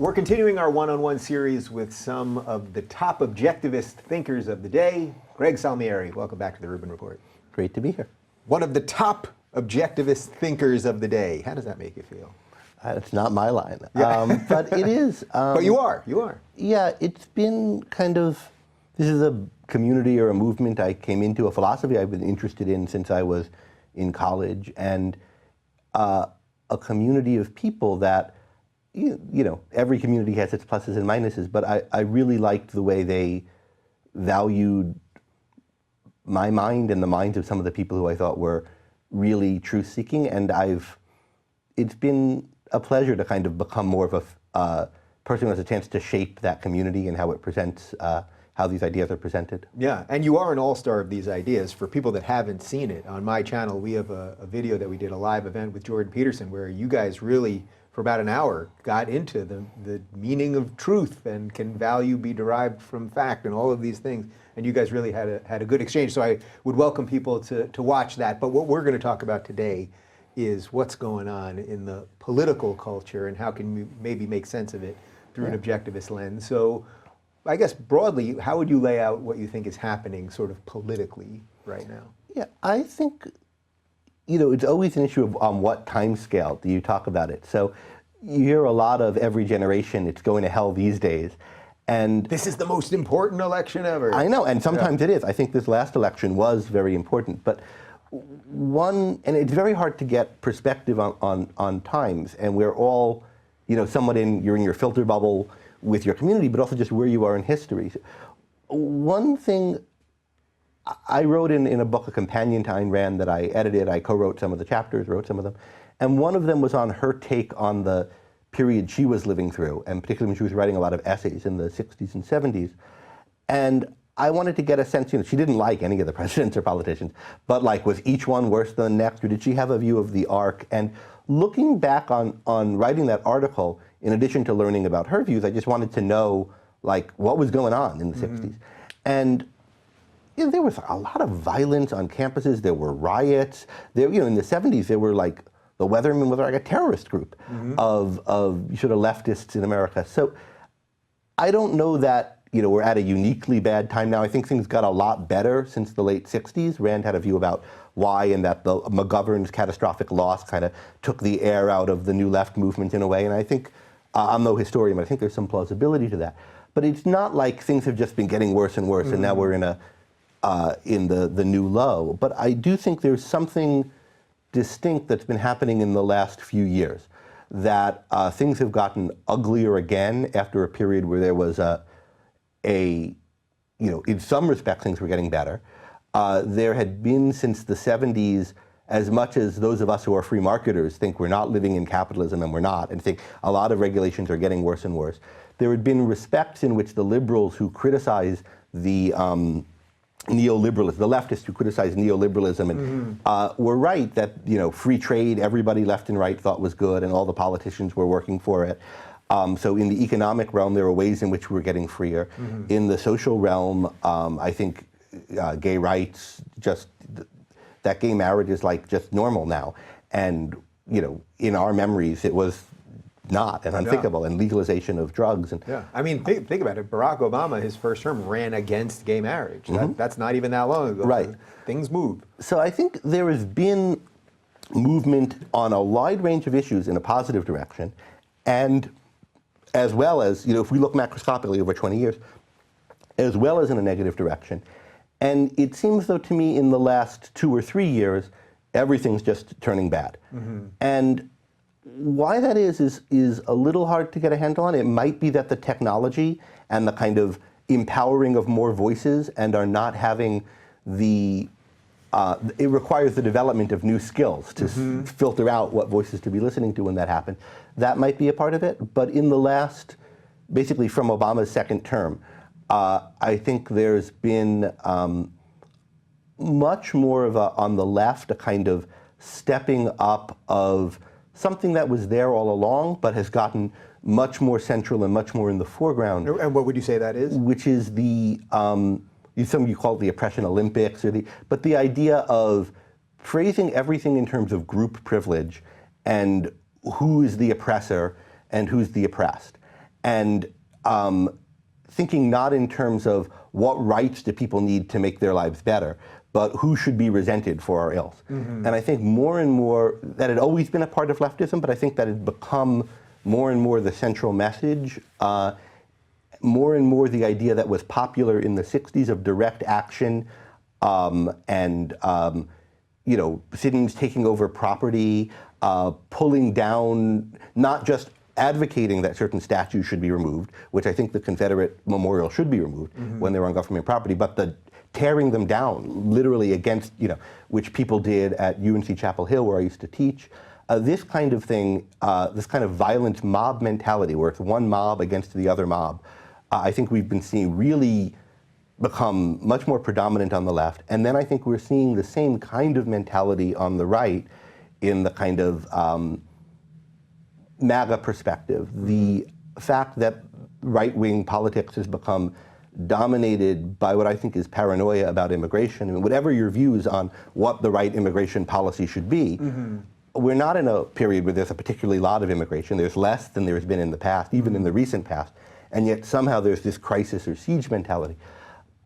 We're continuing our one-on-one series with some of the top objectivist thinkers of the day. Greg Salmieri, welcome back to the Rubin Report. Great to be here. One of the top objectivist thinkers of the day. How does that make you feel? It's not my line, Yeah. but it is. But you are. Yeah, it's been kind of, this is a community or a movement I came into, a philosophy I've been interested in since I was in college, and a community of people that, you know, every community has its pluses and minuses, but I really liked the way they valued my mind and the minds of some of the people who I thought were really truth-seeking, and it's been a pleasure to kind of become more of a person who has a chance to shape that community and how it presents, how these ideas are presented. Yeah, and you are an all-star of these ideas. For people that haven't seen it, on my channel we have a video that we did, a live event with Jordan Peterson, where you guys really, for about an hour, got into the meaning of truth and can value be derived from fact and all of these things. And you guys really had a good exchange. So I would welcome people to watch that. But what we're going to talk about today is what's going on in the political culture and how can we maybe make sense of it through an objectivist lens. So I guess broadly, how would you lay out what you think is happening sort of politically right now? Yeah, I think, you know, it's always an issue of on what time scale do you talk about it. So you hear a lot of every generation, it's going to hell these days. And this is the most important election ever. I know, and sometimes it is. I think this last election was very important. But and it's very hard to get perspective on times. And we're all, you know, you're in your filter bubble with your community, but also just where you are in history. One thing I wrote in a book, a companion to Ayn Rand that I edited, I co-wrote some of the chapters, wrote some of them, and one of them was on her take on the period she was living through, and particularly when she was writing a lot of essays in the 60s and 70s. And I wanted to get a sense, you know, she didn't like any of the presidents or politicians, but like, was each one worse than the next, or did she have a view of the arc? And looking back on writing that article, in addition to learning about her views, I just wanted to know, like, what was going on in the 60s. And you know, there was a lot of violence on campuses. There were riots. There, you know, in the 70s, there were like, the Weathermen was like a terrorist group of sort of leftists in America. So I don't know that, you know, we're at a uniquely bad time now. I think things got a lot better since the late 60s. Rand had a view about why, and that the McGovern's catastrophic loss kind of took the air out of the New Left movement in a way. And I think, I'm no historian, but I think there's some plausibility to that. But it's not like things have just been getting worse and worse, and now we're in the new low. But I do think there's something distinct that's been happening in the last few years, that things have gotten uglier again after a period where there was you know, in some respects things were getting better. There had been since the 70s, as much as those of us who are free marketers think we're not living in capitalism, and we're not, and think a lot of regulations are getting worse and worse, there had been respects in which the liberals who criticize the neoliberalism, the leftists who criticize neoliberalism, and were right that, you know, free trade, everybody left and right thought was good, and all the politicians were working for it. So in the economic realm, there were ways in which we were getting freer. In the social realm, I think gay rights, just that gay marriage is like just normal now. And, you know, in our memories, it was not, and unthinkable, and legalization of drugs. And yeah, I mean, think about it. Barack Obama, his first term, ran against gay marriage. That's not even that long ago. Right. Things move. So I think there has been movement on a wide range of issues in a positive direction, and as well as, you know, if we look macroscopically over 20 years, as well as in a negative direction. And it seems, though, to me, in the last 2 or 3 years, everything's just turning bad. And why that is a little hard to get a handle on. It might be that the technology and the kind of empowering of more voices and are not having the, it requires the development of new skills to filter out what voices to be listening to when that happens. That might be a part of it, but in the last, basically from Obama's second term, I think there's been much more of on the left, a kind of stepping up of something that was there all along, but has gotten much more central and much more in the foreground. And what would you say that is? Which is the, some you call it the oppression Olympics, but the idea of phrasing everything in terms of group privilege and who is the oppressor and who's the oppressed. and thinking not in terms of what rights do people need to make their lives better, but who should be resented for our ills. And I think more and more, that had always been a part of leftism, but I think that had become more and more the central message, more and more the idea that was popular in the 60s of direct action, and citizens taking over property, pulling down, not just advocating that certain statues should be removed, which I think the Confederate memorial should be removed when they were on government property, but the tearing them down, literally against, which people did at UNC Chapel Hill, where I used to teach. This kind of thing, this kind of violent mob mentality, where it's one mob against the other mob, I think we've been seeing really become much more predominant on the left. And then I think we're seeing the same kind of mentality on the right in the kind of MAGA perspective. The fact that right-wing politics has become dominated by what I think is paranoia about immigration. I mean, whatever your views on what the right immigration policy should be, we're not in a period where there's a particularly lot of immigration. There's less than there's been in the past, even in the recent past. And yet somehow there's this crisis or siege mentality.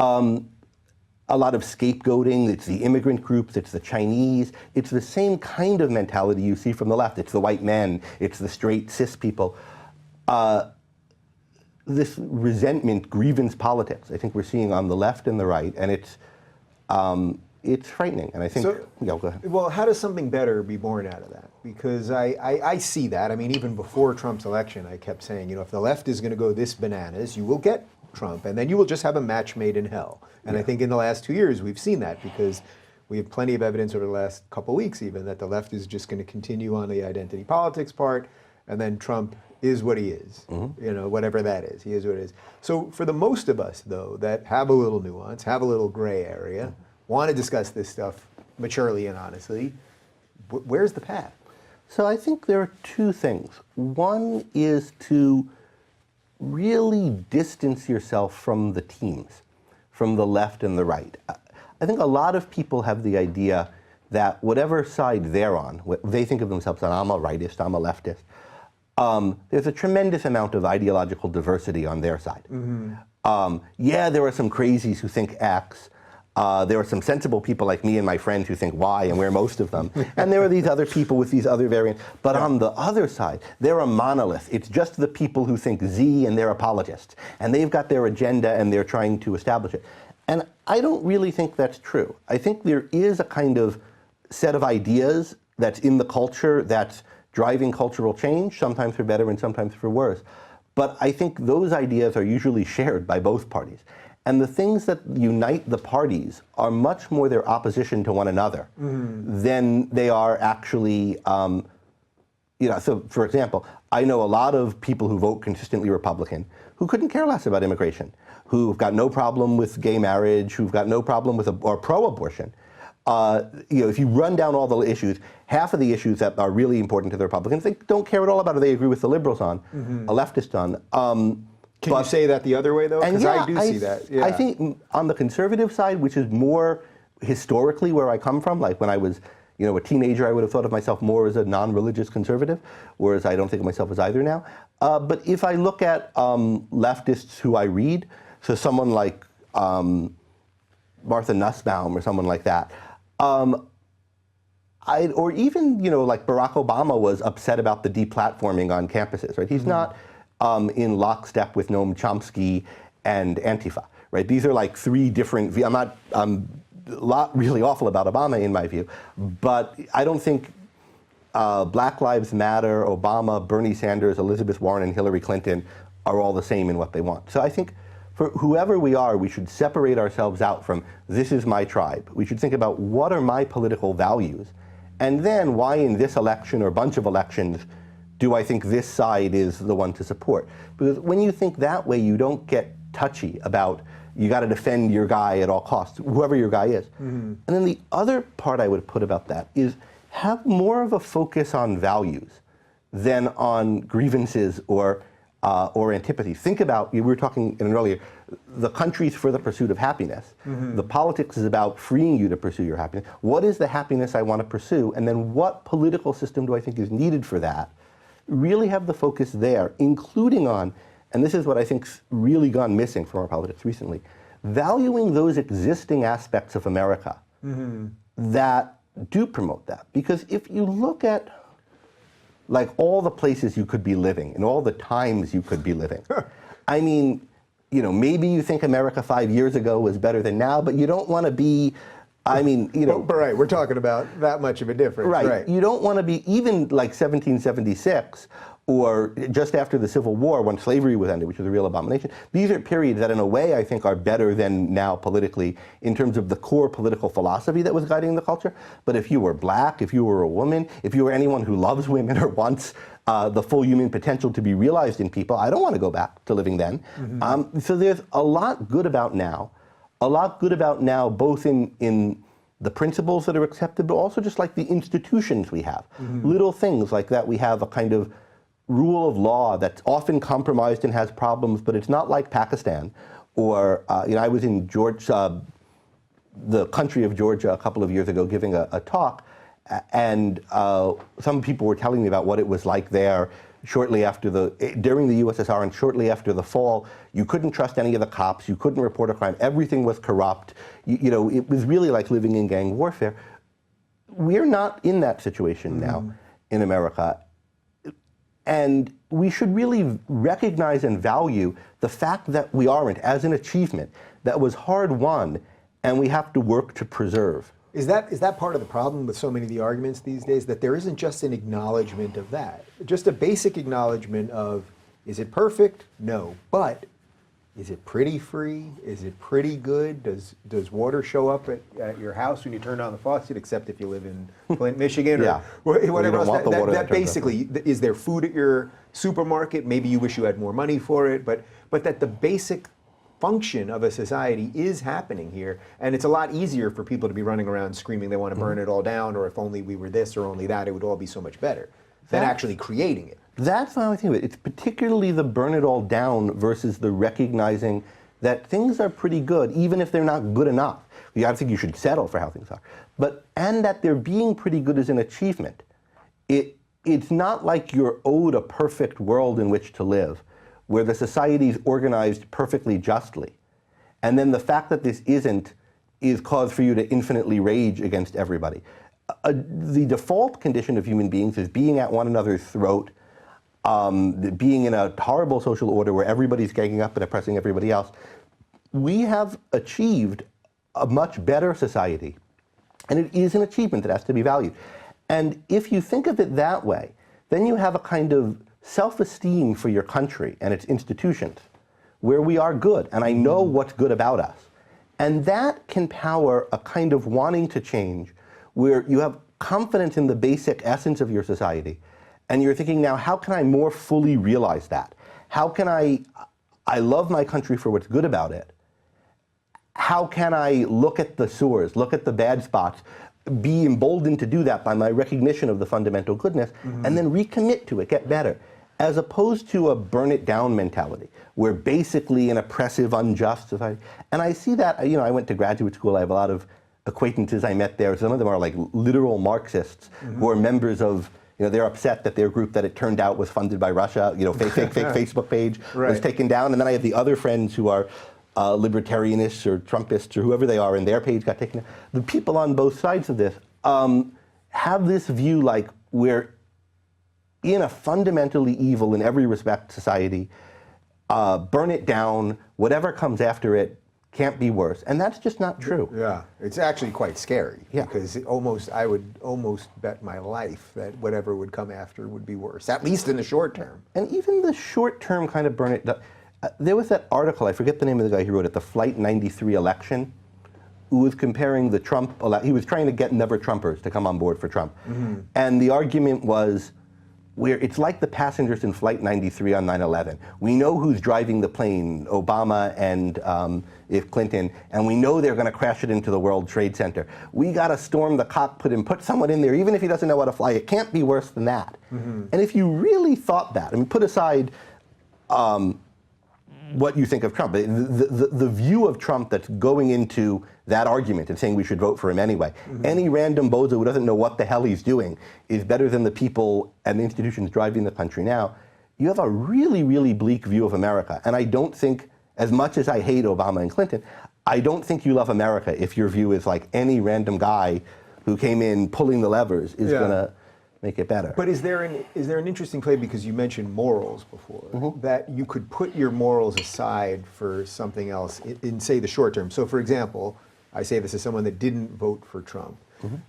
A lot of scapegoating. It's the immigrant groups, it's the Chinese. It's the same kind of mentality you see from the left. It's the white men, it's the straight cis people. This resentment, grievance politics, I think we're seeing on the left and the right, and it's frightening. And I think, yeah, go ahead. Well, how does something better be born out of that? Because I see that. I mean, even before Trump's election, I kept saying, if the left is going to go this bananas, you will get Trump, and then you will just have a match made in hell. And I think in the last 2 years, we've seen that, because we have plenty of evidence over the last couple weeks even that the left is just going to continue on the identity politics part, and then Trump is what he is, whatever that is. He is what it is. So for the most of us, though, that have a little nuance, have a little gray area, want to discuss this stuff maturely and honestly, where's the path? So I think there are two things. One is to really distance yourself from the teams, from the left and the right. I think a lot of people have the idea that whatever side they're on, they think of themselves as, I'm a rightist, I'm a leftist. There's a tremendous amount of ideological diversity on their side. Yeah, there are some crazies who think X. There are some sensible people like me and my friends who think Y, and we're most of them. And there are these other people with these other variants. But on the other side, they're a monolith. It's just the people who think Z, and they're apologists. And they've got their agenda, and they're trying to establish it. And I don't really think that's true. I think there is a kind of set of ideas that's in the culture that's driving cultural change, sometimes for better and sometimes for worse. But I think those ideas are usually shared by both parties. And the things that unite the parties are much more their opposition to one another than they are actually, so for example, I know a lot of people who vote consistently Republican who couldn't care less about immigration, who've got no problem with gay marriage, who've got no problem with, or pro-abortion. If you run down all the issues, half of the issues that are really important to the Republicans, they don't care at all about, or they agree with the liberals on, a leftist on. Can you say that the other way, though? Because I do see that. Yeah. I think on the conservative side, which is more historically where I come from, like when I was a teenager, I would have thought of myself more as a non-religious conservative, whereas I don't think of myself as either now. But if I look at leftists who I read, so someone like Martha Nussbaum or someone like that, or even, like Barack Obama was upset about the deplatforming on campuses, right? He's not in lockstep with Noam Chomsky and Antifa, right? These are like three different, I'm a lot really awful about Obama in my view, but I don't think Black Lives Matter, Obama, Bernie Sanders, Elizabeth Warren, and Hillary Clinton are all the same in what they want. So I think for whoever we are, we should separate ourselves out from, this is my tribe. We should think about, what are my political values? And then why in this election or bunch of elections do I think this side is the one to support? Because when you think that way, you don't get touchy about, you got to defend your guy at all costs, whoever your guy is. And then the other part I would put about that is, have more of a focus on values than on grievances or antipathy. Think about, we were talking in an earlier, the country's for the pursuit of happiness. The politics is about freeing you to pursue your happiness. What is the happiness I want to pursue? And then what political system do I think is needed for that? Really have the focus there, including on and this is what I think's really gone missing from our politics recently, valuing those existing aspects of America that do promote that. Because if you look at like all the places you could be living and all the times you could be living, I mean, you know, maybe you think America 5 years ago was better than now, but you don't want to be, I mean, you know. Right, we're talking about that much of a difference. Right. You don't want to be even like 1776 or just after the Civil War when slavery was ended, which was a real abomination. These are periods that in a way I think are better than now politically in terms of the core political philosophy that was guiding the culture. But if you were black, if you were a woman, if you were anyone who loves women or wants the full human potential to be realized in people, I don't want to go back to living then. So there's a lot good about now. Both in the principles that are accepted, but also just like the institutions we have. Little things like that we have a kind of rule of law that's often compromised and has problems, but it's not like Pakistan. Or, you know, I was in the country of Georgia a couple of years ago giving a talk, and some people were telling me about what it was like there shortly after during the USSR and shortly after the fall. You couldn't trust any of the cops, you couldn't report a crime, everything was corrupt. You know, it was really like living in gang warfare. We're not in that situation now in America. And we should really recognize and value the fact that we aren't as an achievement that was hard won and we have to work to preserve. Is that part of the problem with so many of the arguments these days, that there isn't just an acknowledgement of that? Just a basic acknowledgement of, is it perfect? No. But is it pretty free? Is it pretty good? Does water show up at your house when you turn on the faucet, except if you live in Flint, Michigan, or whatever else? That basically, is there food at your supermarket? Maybe you wish you had more money for it, but that the basic function of a society is happening here, and it's a lot easier for people to be running around screaming they want to burn it all down, or if only we were this or only that, it would all be so much better than actually creating it. That's how I think of it. It's particularly the burn it all down versus the recognizing that things are pretty good, even if they're not good enough. I don't think you should settle for how things are. And that they're being pretty good is an achievement. It's not like you're owed a perfect world in which to live, where the society is organized perfectly justly. And then the fact that this isn't is cause for you to infinitely rage against everybody. The default condition of human beings is being at one another's throat, being in a horrible social order where everybody's ganging up and oppressing everybody else. We have achieved a much better society, and it is an achievement that has to be valued. And if you think of it that way, then you have a kind of self-esteem for your country and its institutions, where we are good, and I know what's good about us. And that can power a kind of wanting to change, where you have confidence in the basic essence of your society, and you're thinking now, how can I more fully realize that? How can I love my country for what's good about it. How can I look at the sores, look at the bad spots, be emboldened to do that by my recognition of the fundamental goodness, and then recommit to it, get better, as opposed to a burn it down mentality, where basically an oppressive, unjust society. And I see that, you know, I went to graduate school, I have a lot of acquaintances I met there. Some of them are like literal Marxists who are members of, you know, they're upset that their group that it turned out was funded by Russia, you know, fake Facebook page was taken down. And then I have the other friends who are libertarianists or Trumpists or whoever they are, and their page got taken down. The people on both sides of this have this view like we're in a fundamentally evil in every respect society, burn it down, whatever comes after it can't be worse. And that's just not true. Yeah, it's actually quite scary, because I would almost bet my life that whatever would come after would be worse, at least in the short term. And even the short term kind of burn it down. There was that article, I forget the name of the guy who wrote it, the Flight 93 election, who was comparing the Trump, he was trying to get never Trumpers to come on board for Trump. And the argument was, it's like the passengers in Flight 93 on 9/11. We know who's driving the plane, Obama and Clinton, and we know they're going to crash it into the World Trade Center. We got to storm the cockpit and put someone in there, even if he doesn't know how to fly. It can't be worse than that. And if you really thought that, I mean, put aside what you think of Trump, the view of Trump that's going into that argument and saying we should vote for him anyway. Any random bozo who doesn't know what the hell he's doing is better than the people and the institutions driving the country now. you have a really, really bleak view of America. And I don't think, as much as I hate Obama and Clinton, I don't think you love America if your view is like any random guy who came in pulling the levers is going to make it better. But is there an interesting play, because you mentioned morals before, that you could put your morals aside for something else in, say, the short term? So, for example, I say this as someone that didn't vote for Trump,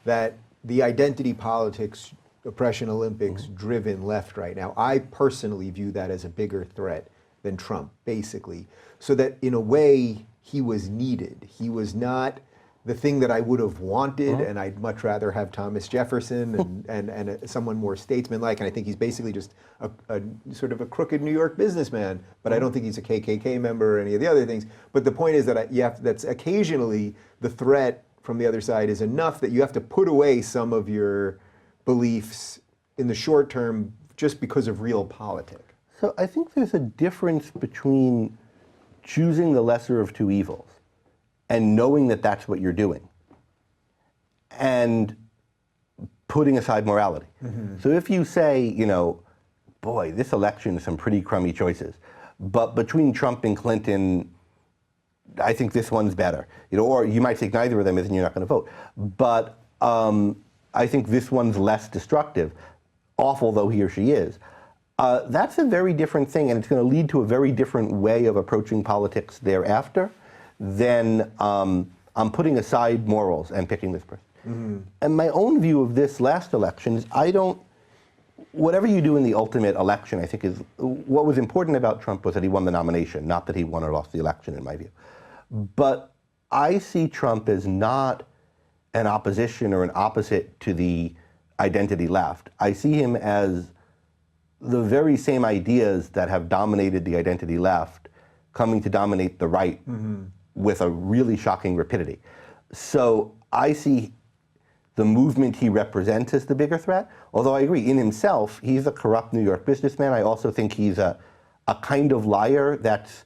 that the identity politics, oppression Olympics driven left right now, I personally view that as a bigger threat than Trump, basically. So that in a way, he was needed. He was not the thing that I would have wanted, and I'd much rather have Thomas Jefferson and someone more statesman-like. And I think he's basically just a sort of a crooked New York businessman. But I don't think he's a KKK member or any of the other things. But the point is that that's occasionally the threat from the other side is enough that you have to put away some of your beliefs in the short term just because of realpolitik. So I think there's a difference between choosing the lesser of two evils and knowing that that's what you're doing, and putting aside morality. So if you say, you know, boy, this election is some pretty crummy choices, but between Trump and Clinton, I think this one's better. You know, or you might think neither of them is and you're not going to vote. But I think this one's less destructive, awful though he or she is. That's a very different thing, and it's going to lead to a very different way of approaching politics thereafter than I'm putting aside morals and picking this person. And my own view of this last election is whatever you do in the ultimate election, I think is, what was important about Trump was that he won the nomination, not that he won or lost the election, in my view. But I see Trump as not an opposition or an opposite to the identity left. I see him as the very same ideas that have dominated the identity left coming to dominate the right with a really shocking rapidity. So I see the movement he represents as the bigger threat, although I agree, in himself, he's a corrupt New York businessman. I also think he's a kind of liar that's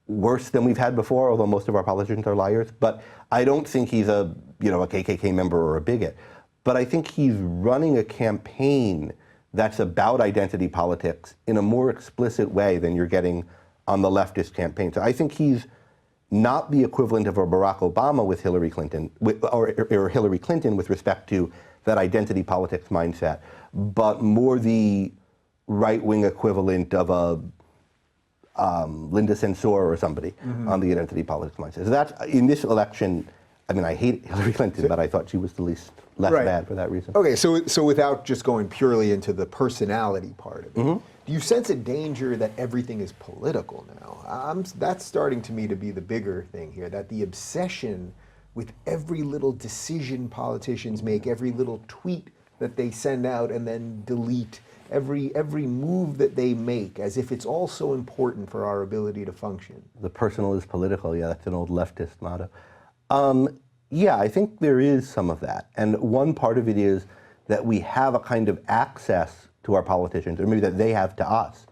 worse than we've had before, although most of our politicians are liars. But I don't think he's a KKK member or a bigot. But I think he's running a campaign that's about identity politics in a more explicit way than you're getting on the leftist campaign. So I think he's not the equivalent of a Barack Obama with Hillary Clinton, or Hillary Clinton with respect to that identity politics mindset, but more the right-wing equivalent of a Linda Censor or somebody on the identity politics mindset. So that's, in this election, I mean, I hate Hillary Clinton, but I thought she was the less bad for that reason. Okay, so without just going purely into the personality part of it, do you sense a danger that everything is political now? That's starting to me to be the bigger thing here, that the obsession with every little decision politicians make, every little tweet that they send out and then delete, every move that they make, as if it's all so important for our ability to function. The personal is political, yeah, that's an old leftist motto. Yeah, I think there is some of that. And one part of it is that we have a kind of access to our politicians, or maybe that they have to us,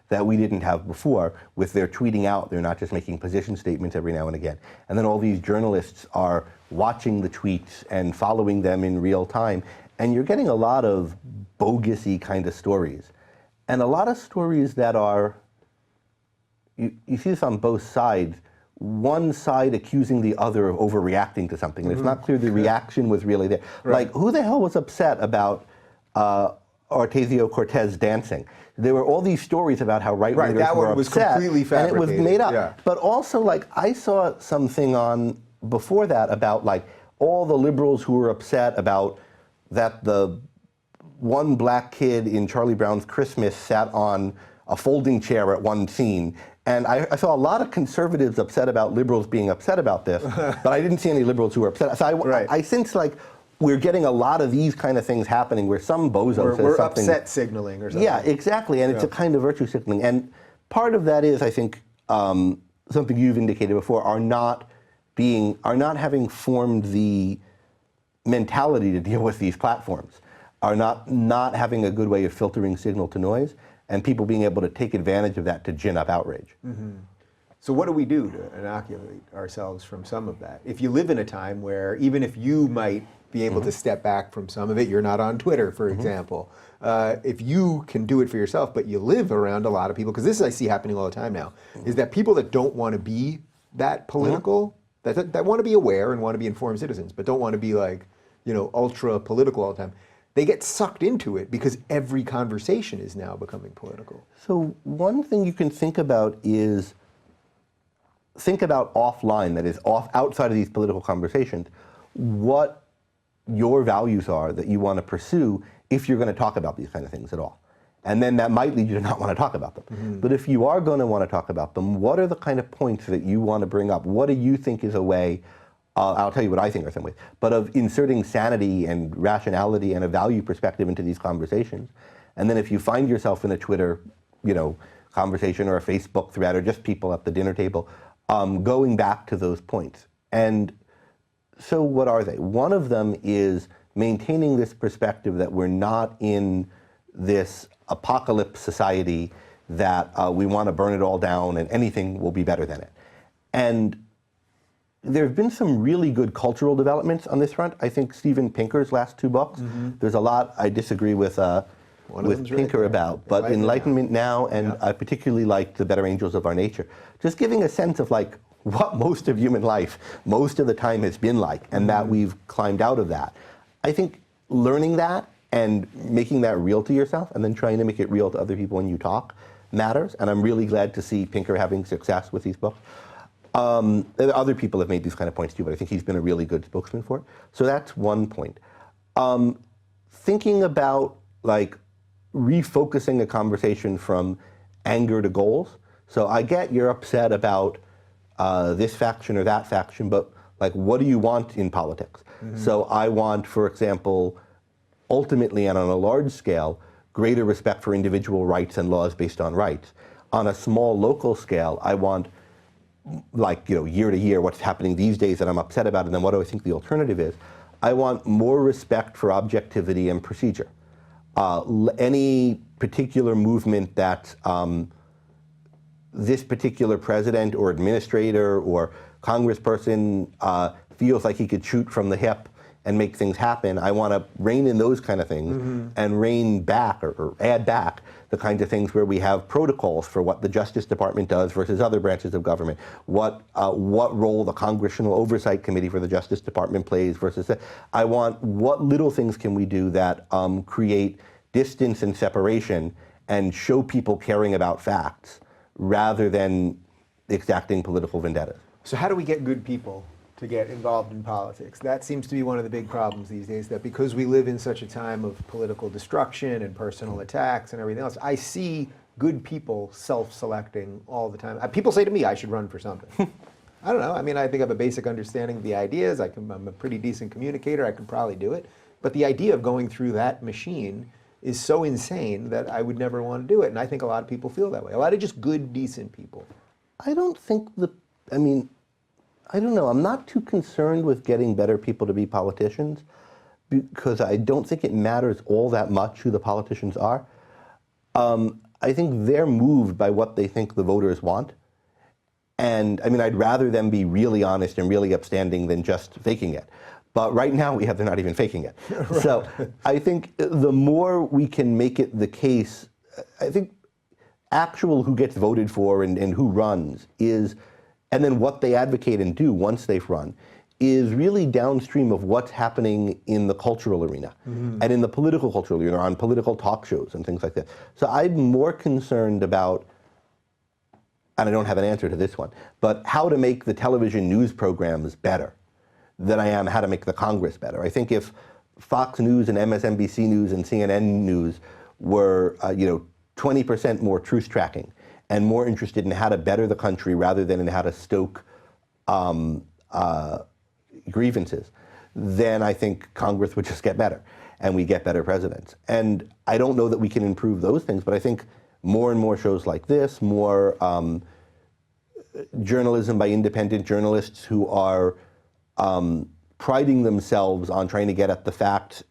that we didn't have before, with their tweeting out. They're not just making position statements every now and again. And then all these journalists are watching the tweets and following them in real time. And you're getting a lot of bogus-y kind of stories. And a lot of stories that are, you see this on both sides, one side accusing the other of overreacting to something. And it's not clear the reaction was really there. Like, who the hell was upset about Ocasio-Cortez dancing? There were all these stories about how right-wingers were upset. That one was completely fabricated. And it was made up. Yeah. But also, like, I saw something on before that about, like, all the liberals who were upset about that the one black kid in Charlie Brown's Christmas sat on a folding chair at one scene. And I saw a lot of conservatives upset about liberals being upset about this, but I didn't see any liberals who were upset. So I sense like we're getting a lot of these kind of things happening where some bozo says we're something. upset signaling or something. Yeah, exactly, and it's a kind of virtue signaling. And part of that is, I think, something you've indicated before, are not having formed the mentality to deal with these platforms, are not having a good way of filtering signal to noise, and people being able to take advantage of that to gin up outrage. So what do we do to inoculate ourselves from some of that? If you live in a time where, even if you might be able to step back from some of it. You're not on Twitter, for example. If you can do it for yourself, but you live around a lot of people, because this I see happening all the time now, is that people that don't want to be that political, that want to be aware and want to be informed citizens, but don't want to be like, ultra political all the time, they get sucked into it because every conversation is now becoming political. So one thing you can think about is, think about offline, that is outside of these political conversations, what your values are that you want to pursue if you're going to talk about these kind of things at all. And then that might lead you to not want to talk about them. But if you are going to want to talk about them, what are the kind of points that you want to bring up? What do you think is a way, I'll tell you what I think are some ways, but of inserting sanity and rationality and a value perspective into these conversations. And then if you find yourself in a Twitter, conversation or a Facebook thread or just people at the dinner table, going back to those points. And so what are they? One of them is maintaining this perspective that we're not in this apocalypse society that we want to burn it all down and anything will be better than it. And there have been some really good cultural developments on this front. I think Steven Pinker's last 2 books, there's a lot I disagree with Pinker about, but Enlightenment Now, and I particularly liked The Better Angels of Our Nature. Just giving a sense of like what most of human life, most of the time has been like, and that we've climbed out of that. I think learning that and making that real to yourself and then trying to make it real to other people when you talk matters. And I'm really glad to see Pinker having success with these books. Other people have made these kind of points too, but I think he's been a really good spokesman for it. So that's one point. Thinking about like refocusing a conversation from anger to goals. So I get you're upset about this faction or that faction, but like, what do you want in politics? So I want, for example, ultimately and on a large scale, greater respect for individual rights and laws based on rights. On a small local scale, I want, like, year to year, what's happening these days that I'm upset about, and then what do I think the alternative is? I want more respect for objectivity and procedure. Any particular movement that this particular president or administrator or congressperson feels like he could shoot from the hip and make things happen, I want to rein in those kind of things and rein back or add back the kinds of things where we have protocols for what the Justice Department does versus other branches of government, what role the Congressional Oversight Committee for the Justice Department plays versus that. I want, what little things can we do that create distance and separation and show people caring about facts rather than exacting political vendettas. So how do we get good people to get involved in politics? That seems to be one of the big problems these days, that because we live in such a time of political destruction and personal attacks and everything else, I see good people self-selecting all the time. People say to me I should run for something. I don't know. I mean, I think I have a basic understanding of the ideas. I'm a pretty decent communicator. I could probably do it. But the idea of going through that machine is so insane that I would never want to do it. And I think a lot of people feel that way. A lot of just good, decent people. I don't think I don't know. I'm not too concerned with getting better people to be politicians because I don't think it matters all that much who the politicians are. I think they're moved by what they think the voters want. And I mean, I'd rather them be really honest and really upstanding than just faking it. But right now they're not even faking it. Right. So I think the more we can make it the case, I think actual who gets voted for and who runs is, and then what they advocate and do once they've run, is really downstream of what's happening in the cultural arena and in the political cultural arena, on political talk shows and things like that. So I'm more concerned about, and I don't have an answer to this one, but how to make the television news programs better than I am how to make the Congress better. I think if Fox News and MSNBC News and CNN News were 20% more truth tracking and more interested in how to better the country rather than in how to stoke grievances, then I think Congress would just get better and we get better presidents. And I don't know that we can improve those things, but I think more and more shows like this, more journalism by independent journalists who are priding themselves on trying to get at the fact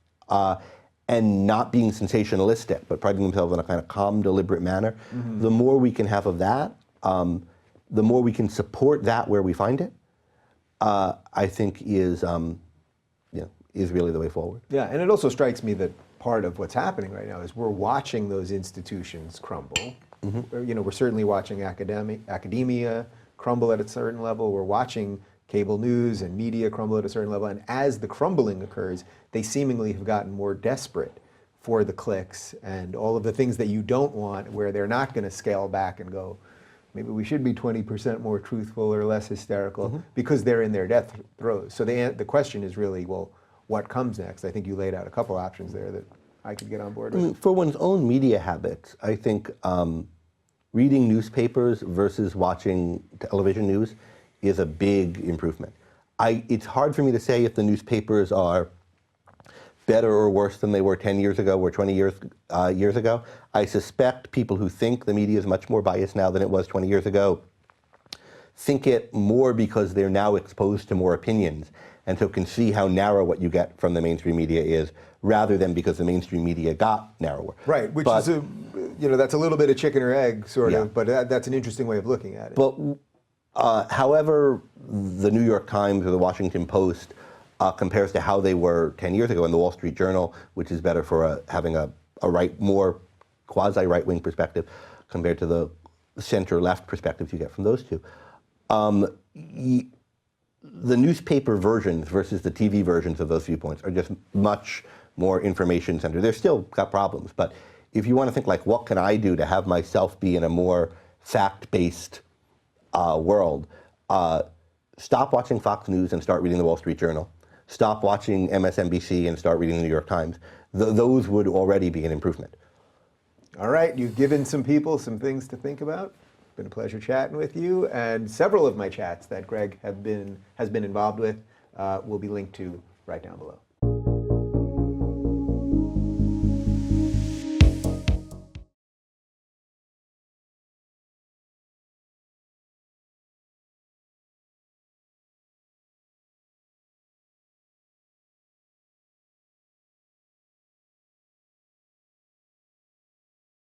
and not being sensationalistic, but priding themselves in a kind of calm, deliberate manner. The more we can have of that, the more we can support that where we find it, I think is is really the way forward. Yeah, and it also strikes me that part of what's happening right now is we're watching those institutions crumble. You know, we're certainly watching academia crumble at a certain level. We're watching cable news and media crumble at a certain level. And as the crumbling occurs, they seemingly have gotten more desperate for the clicks and all of the things that you don't want, where they're not going to scale back and go, maybe we should be 20% more truthful or less hysterical, because they're in their death throes. So the question is really, well, what comes next? I think you laid out a couple options there that I could get on board with. For one's own media habits, I think reading newspapers versus watching television news is a big improvement. It's hard for me to say if the newspapers are better or worse than they were 10 years ago or 20 years ago. I suspect people who think the media is much more biased now than it was 20 years ago think it more because they're now exposed to more opinions, and so can see how narrow what you get from the mainstream media is, rather than because the mainstream media got narrower. Right, which is that's a little bit of chicken or egg, sort of, but that's an interesting way of looking at it. But however the New York Times or the Washington Post compares to how they were 10 years ago, in the Wall Street Journal, which is better for having a more quasi-right-wing perspective compared to the center-left perspectives you get from those two. The newspaper versions versus the TV versions of those viewpoints are just much more information-centered. They've still got problems, but if you want to think like, what can I do to have myself be in a more fact-based world, stop watching Fox News and start reading the Wall Street Journal. Stop watching MSNBC and start reading the New York Times. Those would already be an improvement. All right, you've given some people some things to think about. It's been a pleasure chatting with you, and several of my chats that Greg has been involved with will be linked to right down below.